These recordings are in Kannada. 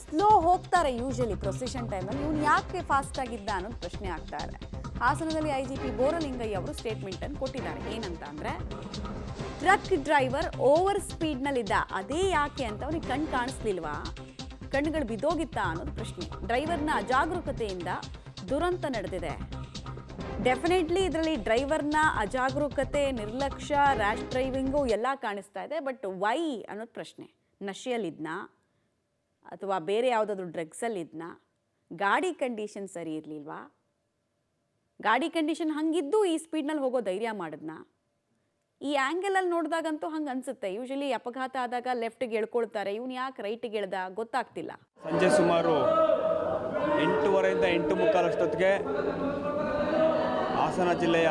ಸ್ಲೋ ಹೋಗ್ತಾರೆ ಯೂಶಲಿ ಪ್ರೊಸೆಷನ್ ಟೈಮಲ್ಲಿ. ಇವನು ಯಾಕೆ ಫಾಸ್ಟ್ ಆಗಿದ್ದ ಅನ್ನೋದು ಪ್ರಶ್ನೆ ಆಗ್ತಾ ಇದೆ. ಹಾಸನದಲ್ಲಿ ಐಜಿಪಿ ಬೋರಲಿಂಗಯ್ಯ ಅವರು ಸ್ಟೇಟ್ಮೆಂಟ್ ಅನ್ನು ಕೊಟ್ಟಿದ್ದಾರೆ. ಏನಂತ ಅಂದ್ರೆ, ಟ್ರಕ್ ಡ್ರೈವರ್ ಓವರ್ ಸ್ಪೀಡ್ನಲ್ಲಿದ್ದ, ಅದೇ ಯಾಕೆ ಅಂತ ಅವನಿಗೆ ಕಣ್ಣು ಕಾಣಿಸ್ಲಿಲ್ವಾ, ಕಣ್ಣುಗಳು ಬಿದ್ದೋಗಿತ್ತಾ ಅನ್ನೋದು ಪ್ರಶ್ನೆ. ಡ್ರೈವರ್ನ ಅಜಾಗರೂಕತೆಯಿಂದ ದುರಂತ ನಡೆದಿದೆ. ಡೆಫಿನೆಟ್ಲಿ ಇದರಲ್ಲಿ ಡ್ರೈವರ್ನ ಅಜಾಗರೂಕತೆ, ನಿರ್ಲಕ್ಷ್ಯ, ರ್ಯಾಶ್ ಡ್ರೈವಿಂಗು ಎಲ್ಲ ಕಾಣಿಸ್ತಾ ಇದೆ. ಬಟ್ ವೈ ಅನ್ನೋದು ಪ್ರಶ್ನೆ. ನಶೆಯಲ್ಲಿದ್ನಾ ಅಥವಾ ಬೇರೆ ಯಾವುದಾದ್ರೂ ಡ್ರಗ್ಸಲ್ಲಿದ್ನಾ? ಗಾಡಿ ಕಂಡೀಷನ್ ಸರಿ ಇರಲಿಲ್ವಾ? ಗಾಡಿ ಕಂಡೀಷನ್ ಹಂಗಿದ್ದು ಈ ಸ್ಪೀಡ್ನಲ್ಲಿ ಹೋಗೋ ಧೈರ್ಯ ಮಾಡಿದ್ನಾ? ಈ ಆ್ಯಂಗಲಲ್ಲಿ ನೋಡಿದಾಗಂತೂ ಹಂಗೆ ಅನಿಸುತ್ತೆ. ಯೂಶಲಿ ಅಪಘಾತ ಆದಾಗ ಲೆಫ್ಟಿಗೆ ಎಳ್ಕೊಳ್ತಾರೆ, ಇವನು ಯಾಕೆ ರೈಟಿಗೆ ಎಳ್ದ ಗೊತ್ತಾಗ್ತಿಲ್ಲ. ಸಂಜೆ ಸುಮಾರು 8:15 8:45 ಅಷ್ಟೊತ್ತಿಗೆ ಹಾಸನ ಜಿಲ್ಲೆಯ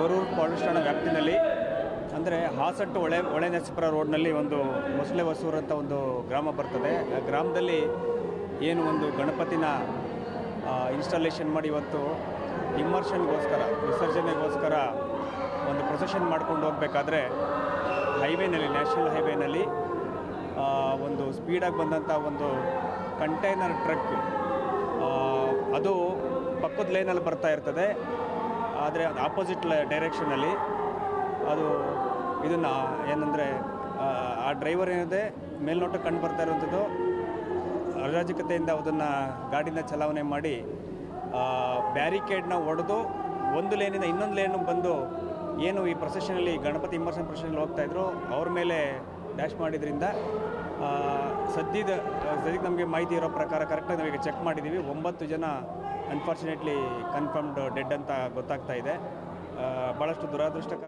ಗೊರೂರು ಪೊಲೀಸ್ ಠಾಣಾ ವ್ಯಾಪ್ತಿನಲ್ಲಿ, ಅಂದರೆ ಹಾಸನ್ ಟು ಹೊಳೆನರಸೀಪುರ ರೋಡ್ನಲ್ಲಿ ಒಂದು ಮೊಸಳೆ ಹೊಸೂರು ಅಂತ ಒಂದು ಗ್ರಾಮ ಬರ್ತದೆ. ಆ ಗ್ರಾಮದಲ್ಲಿ ಏನು ಒಂದು ಗಣಪತಿನ ಇನ್ಸ್ಟಾಲೇಷನ್ ಮಾಡಿ ಇವತ್ತು ಇಮ್ಮರ್ಷನ್ಗೋಸ್ಕರ, ವಿಸರ್ಜನೆಗೋಸ್ಕರ ಒಂದು ಪ್ರೊಸೆಷನ್ ಮಾಡ್ಕೊಂಡು ಹೋಗಬೇಕಾದ್ರೆ ಹೈವೇನಲ್ಲಿ, ನ್ಯಾಷನಲ್ ಹೈವೇನಲ್ಲಿ ಒಂದು ಸ್ಪೀಡಾಗಿ ಬಂದಂಥ ಒಂದು ಕಂಟೈನರ್ ಟ್ರಕ್, ಅದು ಪಕ್ಕದ ಲೈನಲ್ಲಿ ಬರ್ತಾ ಇರ್ತದೆ. ಆದರೆ ಅದು ಆಪೋಸಿಟ್ ಡೈರೆಕ್ಷನಲ್ಲಿ ಅದು ಇದನ್ನು ಏನಂದರೆ ಆ ಡ್ರೈವರ್ ಏನಿದೆ ಮೇಲ್ನೋಟ ಕಂಡು ಬರ್ತಾ ಇರುವಂಥದ್ದು, ಅರಾಜಕತೆಯಿಂದ ಅದನ್ನು ಗಾಡಿನ ಚಲಾವಣೆ ಮಾಡಿ ಬ್ಯಾರಿಕೇಡ್ನ ಒಡೆದು ಒಂದು ಲೇನಿಂದ ಇನ್ನೊಂದು ಲೇನು ಬಂದು ಏನು ಈ ಪ್ರೊಸೆಷನಲ್ಲಿ ಗಣಪತಿ ಇಮ್ಮರ್ಷನ್ ಪ್ರೊಸೆಷನಲ್ಲಿ ಹೋಗ್ತಾಯಿದ್ರು ಅವ್ರ ಮೇಲೆ ಡ್ಯಾಶ್ ಮಾಡಿದ್ರಿಂದ ಸದ್ಯಕ್ಕೆ ನಮಗೆ ಮಾಹಿತಿ ಇರೋ ಪ್ರಕಾರ ಕರೆಕ್ಟಾಗಿ ನಾವೀಗ ಚೆಕ್ ಮಾಡಿದ್ದೀವಿ. 9 ಜನ ಅನ್ಫಾರ್ಚುನೇಟ್ಲಿ ಕನ್ಫರ್ಮ್ಡ್ ಡೆಡ್ ಅಂತ ಗೊತ್ತಾಗ್ತಾ ಇದೆ. ಭಾಳಷ್ಟು ದುರಾದೃಷ್ಟಕರ.